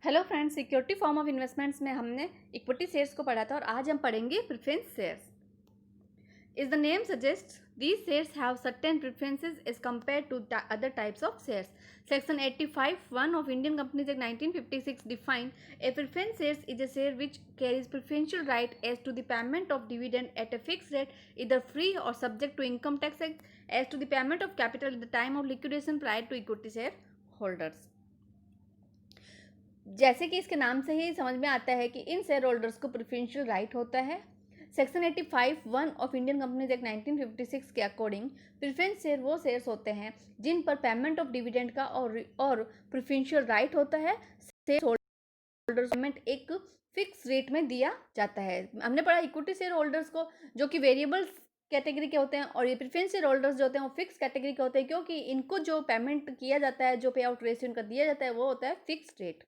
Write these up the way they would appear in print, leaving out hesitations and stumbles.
Hello friends, security form of investments में हमने equity shares को पढ़ा था और आज हम पढ़ेंगे preference shares. Is the name suggest these shares have certain preferences as compared to other types of shares. Section 85(1) of Indian Companies Act 1956 define a preference shares is a share which carries preferential right as to the payment of dividend at a fixed rate, either free or subject to income tax as to the payment of capital at the time of liquidation prior to equity share holders. जैसे कि इसके नाम से ही समझ में आता है कि इन शेयर होल्डर्स को प्रेफरेंशियल राइट होता है। Section 85(1) of Indian companies act 1956 के अकॉर्डिंग प्रेफरेंस शेयर वो शेयर्स होते हैं जिन पर पेमेंट ऑफ डिविडेंड का और प्रेफरेंशियल राइट होता है। शेयर होल्डर्स पेमेंट एक फिक्स रेट में दिया जाता है। हमने पढ़ा इक्विटी शेयर होल्डर्स को, जो कि वेरिएबल कैटेगरी के होते हैं, और ये प्रेफरेंस शेयर होल्डर्स जो होते हैं वो फिक्स कैटेगरी के होते हैं, क्योंकि इनको जो पेमेंट किया जाता है, जो पे आउट रेशियो इनका दिया जाता है, वो होता है fix rate.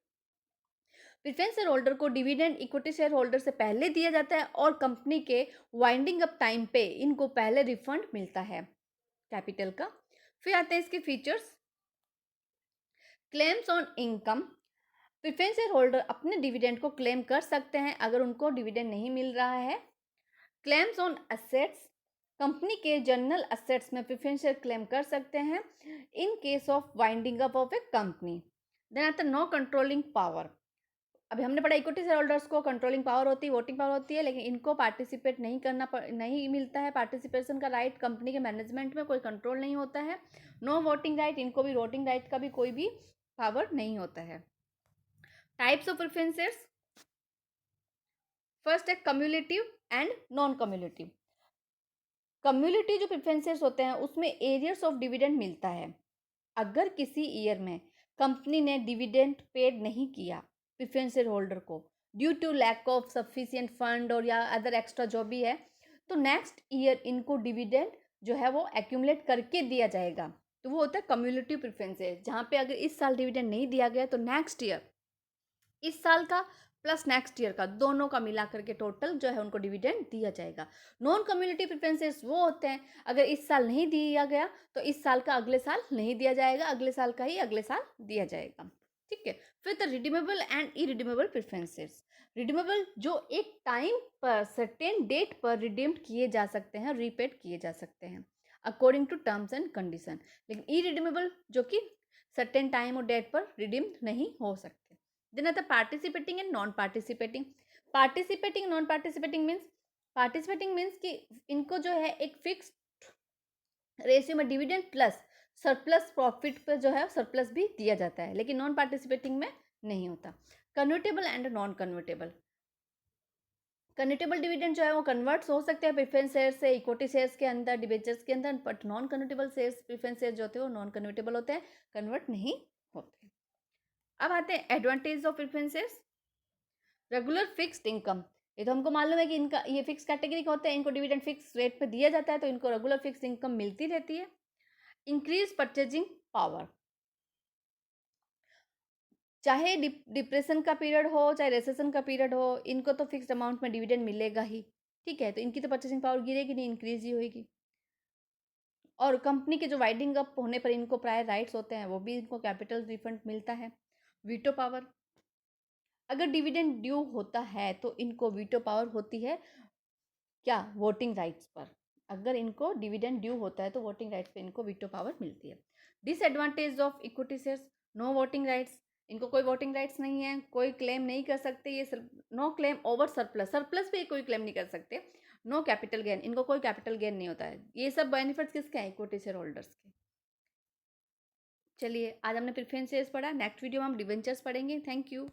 Preference share holder को डिविडेंड इक्विटी शेयर होल्डर से पहले दिया जाता है और कंपनी के वाइंडिंग अप टाइम पे इनको पहले रिफंड मिलता है कैपिटल का। फिर आते हैं इसके features. Claims on income. Preference share holder अपने डिविडेंड को क्लेम कर सकते हैं अगर उनको डिविडेंड नहीं मिल रहा है। Claims on assets. कंपनी के जनरल एसेट्स में प्रेफरेंस शेयर क्लेम कर सकते हैं in case of winding up of a company. Then आता है नो कंट्रोलिंग पावर। अभी हमने पढ़ा इक्विटी शेयर होल्डर्स को कंट्रोलिंग पावर होती है, वोटिंग पावर होती है, लेकिन इनको पार्टिसिपेट नहीं मिलता है पार्टिसिपेशन का राइट। कंपनी के मैनेजमेंट में कोई कंट्रोल नहीं होता है। नो वोटिंग राइट, इनको भी वोटिंग राइट का भी कोई भी पावर नहीं होता है। Types of preferences. फर्स्ट है cumulative and non cumulative. Cumulative जो प्रेफरेंसेस होते हैं उसमें एरियर्स ऑफ डिविडेंड मिलता है। अगर किसी ईयर में कंपनी ने डिविडेंड पेड नहीं किया प्रेफरेंस शेयर होल्डर को due to lack of sufficient fund और या अदर एक्स्ट्रा जो भी है, तो नेक्स्ट ईयर इनको डिविडेंड जो है वो एक्यूमुलेट करके दिया जाएगा। तो वो होता है कम्युलेटिव प्रेफरेंसेस, जहाँ पे अगर इस साल डिविडेंड नहीं दिया गया तो नेक्स्ट ईयर इस साल का प्लस नेक्स्ट ईयर का दोनों का मिला करके टोटल जो है उनको डिविडेंड दिया जाएगा। नॉन कम्युनिटी प्रेफरेंसेस वो होते हैं अगर इस साल नहीं दिया गया तो इस साल का अगले साल नहीं दिया जाएगा, अगले साल का ही अगले साल दिया जाएगा। ठीक है। फिर the redeemable and irredeemable preferences. Redeemable जो एक टाइम पर सर्टेन डेट पर रिडीम्ड किए जा सकते हैं, रीपेड किए जा सकते हैं according to terms and condition, लेकिन इरिडीमेबल जो कि सर्टेन टाइम और डेट पर रिडीम नहीं हो सकते। Then आता participating and non participating. Participating non participating means कि इनको जो है एक फिक्स रेशियो में डिविडेंड प्लस सरप्लस प्रॉफिट पर जो है सरप्लस भी दिया जाता है, लेकिन नॉन पार्टिसिपेटिंग में नहीं होता। Convertible and non convertible. Convertible dividend जो है वो कन्वर्ट्स हो सकते हैं प्रेफरेंस शेयर से इक्विटी शेयर्स के अंदर, डिबेंचर्स के अंदर, but non convertible shares preference share जो होते हैं वो नॉन कन्वर्टेबल होते हैं, कन्वर्ट नहीं होते। अब आते हैं advantage of preferences. Regular fixed income. ये तो हमको मालूम है कि इनका ये फिक्स कैटेगरी का होता है, इनको डिविडेंड फिक्स रेट पे दिया जाता है, तो इनको रेगुलर फिक्स्ड इनकम मिलती रहती है। Increase purchasing power. चाहे डिप्रेशन का पीरियड हो चाहे रिसेशन का पीरियड हो, इनको तो फिक्स्ड अमाउंट में डिविडेंड मिलेगा ही। ठीक है, तो इनकी तो परचेजिंग पावर गिरेगी नहीं, इंक्रीज ही होगी। और कंपनी के जो वाइडिंग अप होने पर इनको प्रायर राइट्स होते हैं, वो भी इनको कैपिटल रिफंड मिलता है। Veto power. अगर डिविडेंड ड्यू होता है तो इनको वीटो पावर होती है क्या, वोटिंग राइट्स पर। अगर इनको डिविडेंड ड्यू होता है तो वोटिंग राइट्स पे इनको वीटो पावर मिलती है। Disadvantage of equity shares. No voting rights. इनको कोई वोटिंग राइट्स नहीं है, कोई क्लेम नहीं कर सकते ये no claim over surplus, surplus पे कोई क्लेम नहीं कर सकते। नो कैपिटल गेन, इनको कोई कैपिटल गेन नहीं होता है। ये सब बेनिफिट्स किसके हैं, इक्विटी शेयर होल्डर्स के। चलिए, आज हमने प्रेफरेंस शेयर्स पढ़ा, नेक्स्ट वीडियो में हम डिवेंचर्स पढ़ेंगे। Thank you.